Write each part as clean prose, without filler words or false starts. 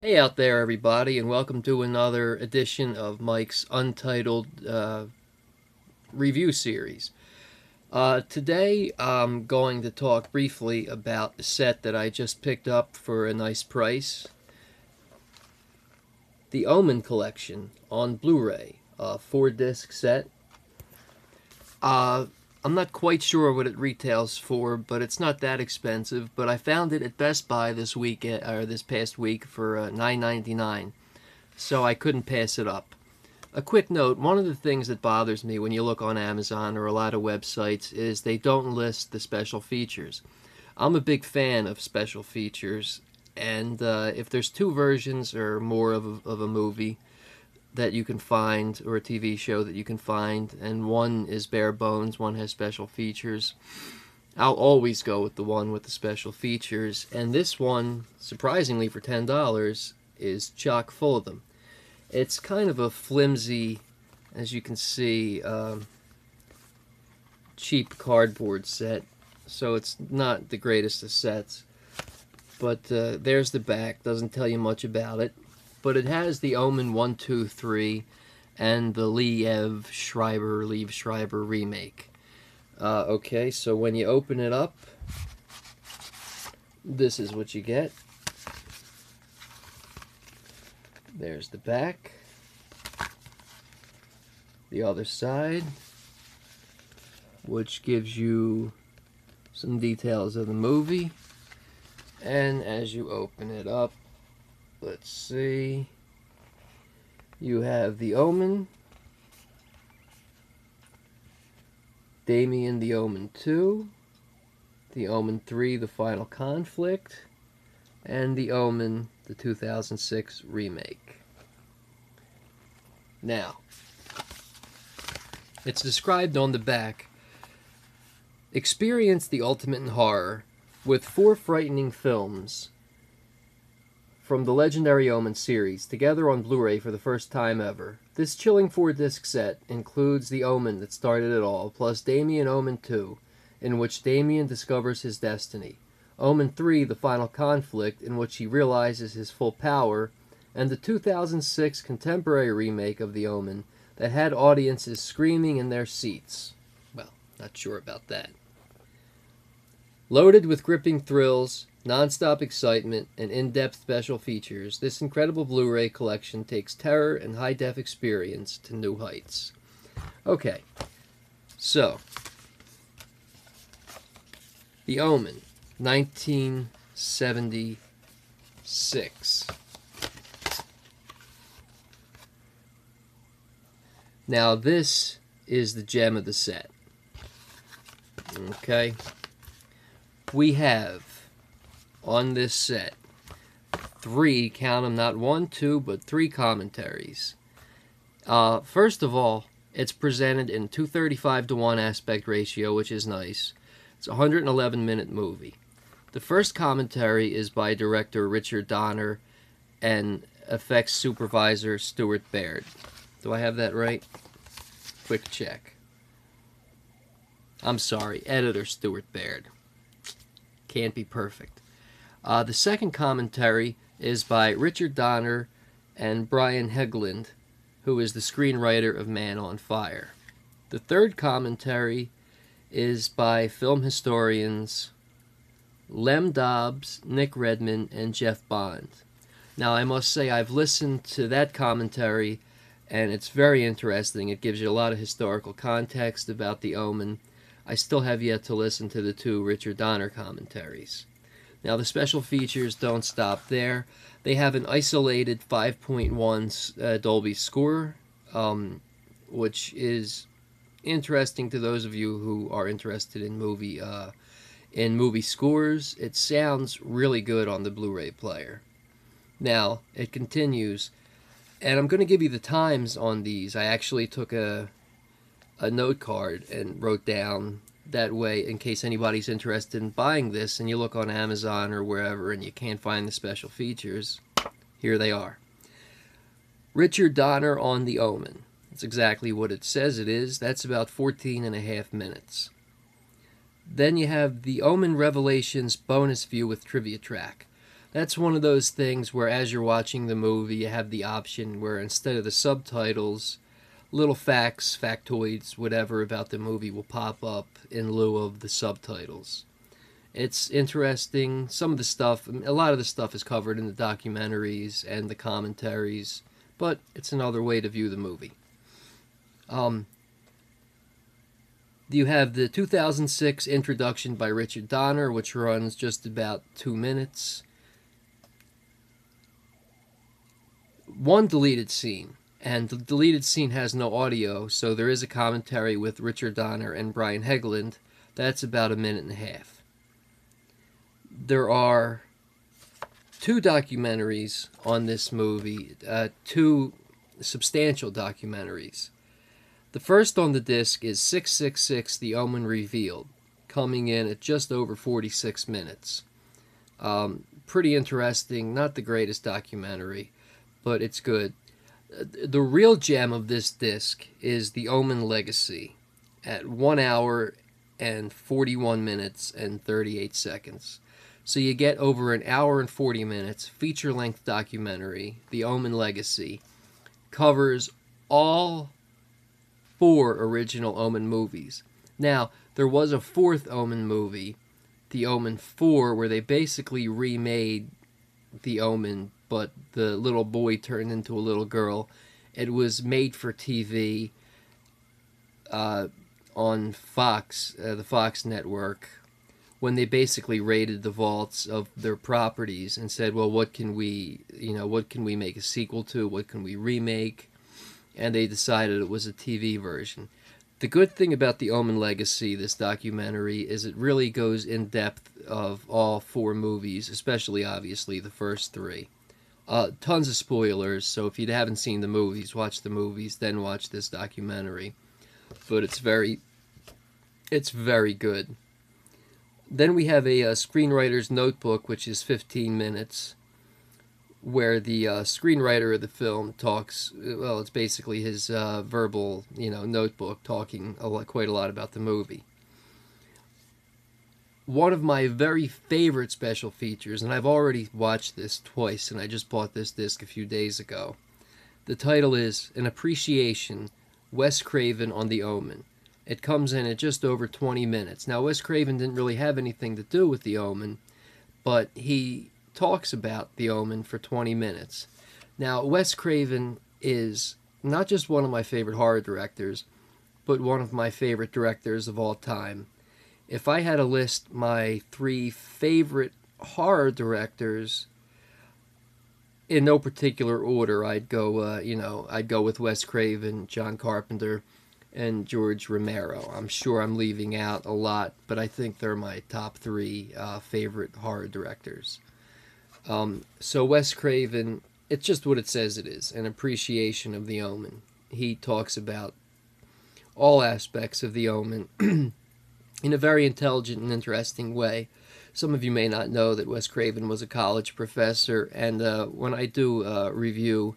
Hey out there, everybody, and welcome to another edition of Mike's Untitled review series. Today, I'm going to talk briefly about a set that I just picked up for a nice price. The Omen Collection on Blu-ray, a 4-disc set. I'm not quite sure what it retails for, but it's not that expensive. But I found it at Best Buy this week, or this past week, for $9.99. So I couldn't pass it up. A quick note, one of the things that bothers me when you look on Amazon or a lot of websites is they don't list the special features. I'm a big fan of special features, and if there's two versions or more of a movie that you can find, or a TV show that you can find, and one is bare bones, one has special features, I'll always go with the one with the special features, and this one, surprisingly for $10, is chock full of them. It's kind of a flimsy, as you can see, cheap cardboard set, so it's not the greatest of sets. But there's the back, doesn't tell you much about it. But it has the Omen 1, 2, 3 and the Liev Schreiber remake. Okay, so when you open it up, this is what you get. There's the back. The other side, which gives you some details of the movie. And as you open it up, let's see, you have the Omen, Damien the Omen 2, the Omen 3, the Final Conflict, and the Omen, the 2006 remake. Now, it's described on the back, experience the ultimate in horror with 4 frightening films from the legendary Omen series, together on Blu-ray for the first time ever. This chilling 4-disc set includes the Omen that started it all, plus Damien Omen 2, in which Damien discovers his destiny, Omen 3, the Final Conflict, in which he realizes his full power, and the 2006 contemporary remake of the Omen that had audiences screaming in their seats. Well, not sure about that. Loaded with gripping thrills, non-stop excitement, and in-depth special features, this incredible Blu-ray collection takes terror and high-def experience to new heights. Okay, so, The Omen, 1976. Now this is the gem of the set. Okay? We have, on this set, 3, count them, not 1, 2, but 3 commentaries. First of all, it's presented in 235:1 aspect ratio, which is nice. It's a 111-minute movie. The first commentary is by director Richard Donner and effects supervisor Stuart Baird. Do I have that right? Quick check. I'm sorry, editor Stuart Baird. Can't be perfect. The second commentary is by Richard Donner and Brian Hegland, who is the screenwriter of Man on Fire. The third commentary is by film historians Lem Dobbs, Nick Redman, and Jeff Bond. Now, I must say I've listened to that commentary, and it's very interesting. It gives you a lot of historical context about the Omen. I still have yet to listen to the 2 Richard Donner commentaries. Now, the special features don't stop there. They have an isolated 5.1 Dolby score, which is interesting to those of you who are interested in movie scores. It sounds really good on the Blu-ray player. Now, it continues, and I'm going to give you the times on these. I actually took a note card and wrote down that way in case anybody's interested in buying this and you look on Amazon or wherever and you can't find the special features. Here they are. Richard Donner on The Omen. That's exactly what it says it is. That's about 14.5 minutes. Then you have the Omen Revelations bonus view with trivia track. That's one of those things where as you're watching the movie, you have the option where instead of the subtitles, little facts, factoids, whatever about the movie will pop up in lieu of the subtitles. It's interesting. Some of the stuff, a lot of the stuff is covered in the documentaries and the commentaries, but it's another way to view the movie. You have the 2006 introduction by Richard Donner, which runs just about 2 minutes. One deleted scene, and the deleted scene has no audio, so there is a commentary with Richard Donner and Brian Hegland. That's about 1.5 minutes. There are 2 documentaries on this movie, 2 substantial documentaries. The first on the disc is 666 The Omen Revealed, coming in at just over 46 minutes. Pretty interesting, not the greatest documentary, but it's good. The real gem of this disc is The Omen Legacy at 1 hour and 41 minutes and 38 seconds. So you get over 1 hour and 40 minutes, feature-length documentary. The Omen Legacy covers all 4 original Omen movies. Now, there was a 4th Omen movie, The Omen 4, where they basically remade The Omen, but the little boy turned into a little girl. It was made for TV on Fox, the Fox network, when they basically raided the vaults of their properties and said, well, what can we make a sequel to? What can we remake? And they decided it was a TV version. The good thing about The Omen Legacy, this documentary, is it really goes in depth of all 4 movies, especially, obviously, the first 3. Tons of spoilers, so if you haven't seen the movies, watch the movies, then watch this documentary. But it's very good. Then we have a Screenwriters Notebook, which is 15 minutes, where the screenwriter of the film talks, well, it's basically his verbal, notebook, talking quite a lot about the movie. One of my very favorite special features, and I've already watched this twice, and I just bought this disc a few days ago. The title is An Appreciation, Wes Craven on The Omen. It comes in at just over 20 minutes. Now, Wes Craven didn't really have anything to do with The Omen, but he talks about The Omen for 20 minutes. Now, Wes Craven is not just one of my favorite horror directors, but one of my favorite directors of all time. If I had to list my 3 favorite horror directors in no particular order, I'd go with Wes Craven, John Carpenter, and George Romero. I'm sure I'm leaving out a lot, but I think they're my top 3 favorite horror directors. So Wes Craven, it's just what it says it is, an appreciation of The Omen. He talks about all aspects of The Omen in a very intelligent and interesting way. Some of you may not know that Wes Craven was a college professor, and when I do a review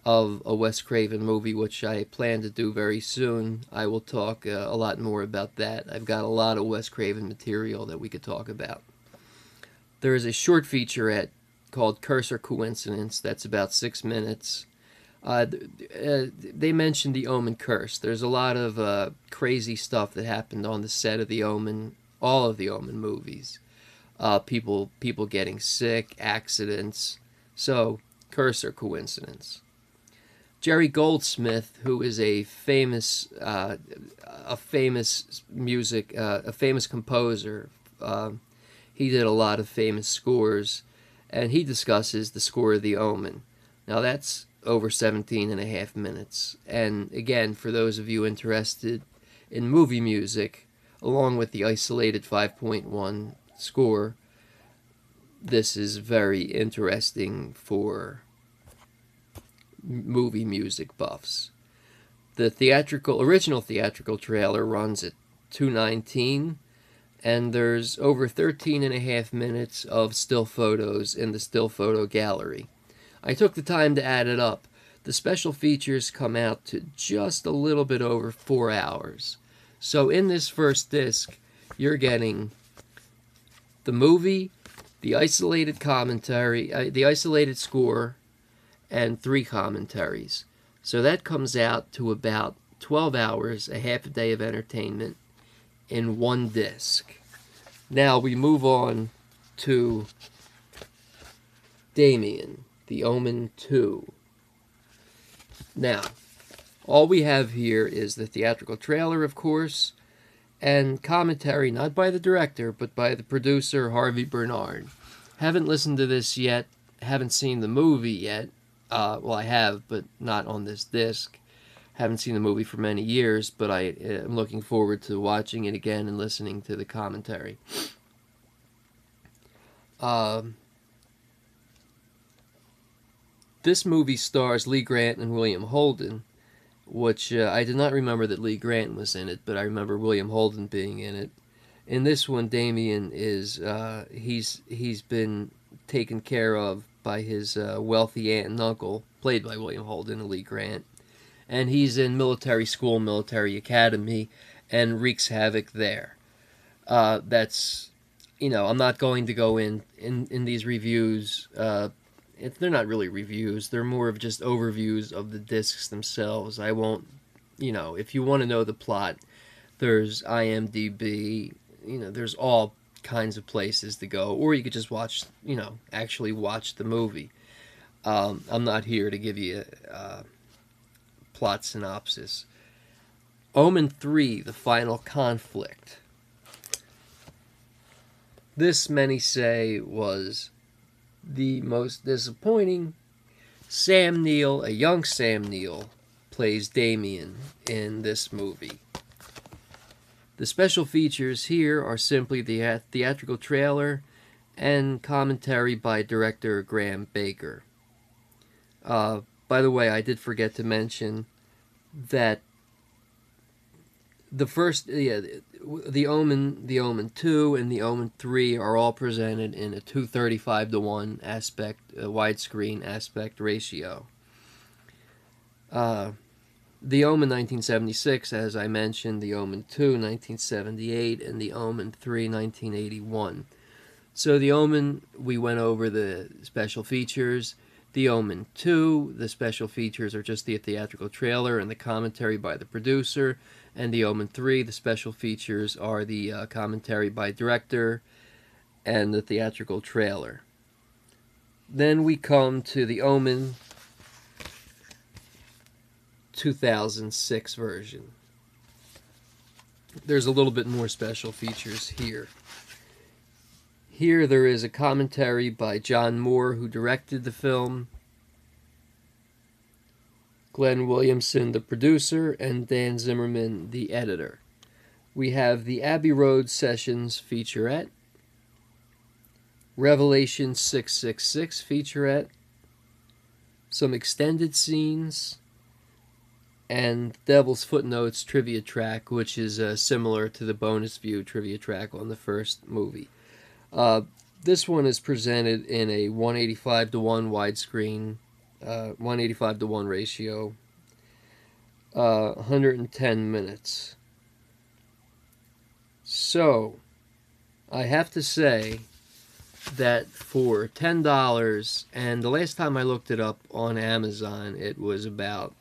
of a Wes Craven movie, which I plan to do very soon, I will talk a lot more about that. I've got a lot of Wes Craven material that we could talk about. There is a short featurette called Curse or Coincidence that's about 6 minutes. They mentioned the Omen curse. There's a lot of crazy stuff that happened on the set of the Omen, all of the Omen movies. People getting sick, accidents. So, curse or coincidence. Jerry Goldsmith, who is a famous composer, he did a lot of famous scores, and he discusses the score of The Omen. Now that's over 17.5 minutes. And again, for those of you interested in movie music, along with the isolated 5.1 score, this is very interesting for movie music buffs. The original theatrical trailer runs at 2:19, and there's over 13.5 minutes of still photos in the still photo gallery. I took the time to add it up. The special features come out to just a little bit over 4 hours. So in this first disc, you're getting the movie, the isolated commentary, the isolated score, and 3 commentaries. So that comes out to about 12 hours, a half a day of entertainment in one disc. Now we move on to Damien, the Omen 2. Now, all we have here is the theatrical trailer, of course, and commentary not by the director, but by the producer, Harvey Bernard. Haven't listened to this yet, haven't seen the movie yet. Well, I have, but not on this disc. Haven't seen the movie for many years, but I am looking forward to watching it again and listening to the commentary. This movie stars Lee Grant and William Holden, which I did not remember that Lee Grant was in it, but I remember William Holden being in it. In this one, Damien is he's been taken care of by his wealthy aunt and uncle, played by William Holden and Lee Grant, and he's in military school, military academy, and wreaks havoc there. That's, you know, I'm not going to go in these reviews. They're not really reviews. They're more of just overviews of the discs themselves. I won't, you know, if you want to know the plot, there's IMDb, you know, there's all kinds of places to go, or you could just watch, you know, actually watch the movie. I'm not here to give you a plot synopsis. Omen 3, The Final Conflict. This, many say, was the most disappointing. Sam Neill, a young Sam Neill, plays Damien in this movie. The special features here are simply the theatrical trailer and commentary by director Graham Baker. By the way, I did forget to mention that the first, the Omen 2 and the Omen 3 are all presented in a 2:35:1 aspect, widescreen aspect ratio. The Omen 1976, as I mentioned, the Omen 2 1978, and the Omen 3 1981. So the Omen, we went over the special features. The Omen 2, the special features are just the theatrical trailer and the commentary by the producer. And the Omen 3, the special features are the commentary by director and the theatrical trailer. Then we come to the Omen 2006 version. There's a little bit more special features here. Here there is a commentary by John Moore, who directed the film, Glenn Williamson, the producer, and Dan Zimmerman, the editor. We have the Abbey Road Sessions featurette, Revelation 666 featurette, some extended scenes, and Devil's Footnotes trivia track, which is similar to the bonus view trivia track on the first movie. This one is presented in a 185:1 widescreen, 185:1 ratio, 110 minutes. So, I have to say that for $10, and the last time I looked it up on Amazon, it was about,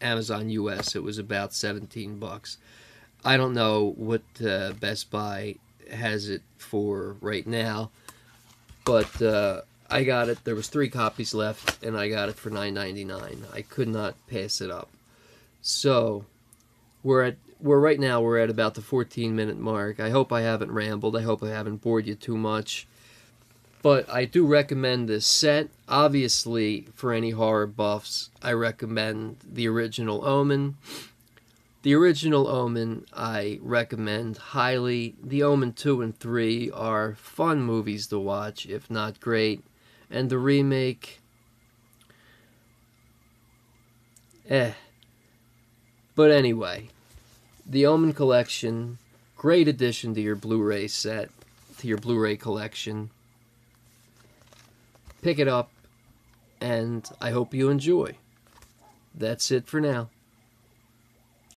Amazon US, it was about $17. I don't know what Best Buy has it for right now, but I got it. There was 3 copies left, and I got it for $9.99. I could not pass it up. So right now we're at about the 14-minute mark. I hope I haven't rambled. I hope I haven't bored you too much. But I do recommend this set. Obviously, for any horror buffs, I recommend the original Omen. The original Omen I recommend highly. The Omen 2 and 3 are fun movies to watch, if not great. And the remake, But anyway, the Omen Collection, great addition to your Blu-ray set, to your Blu-ray collection. Pick it up, and I hope you enjoy. That's it for now.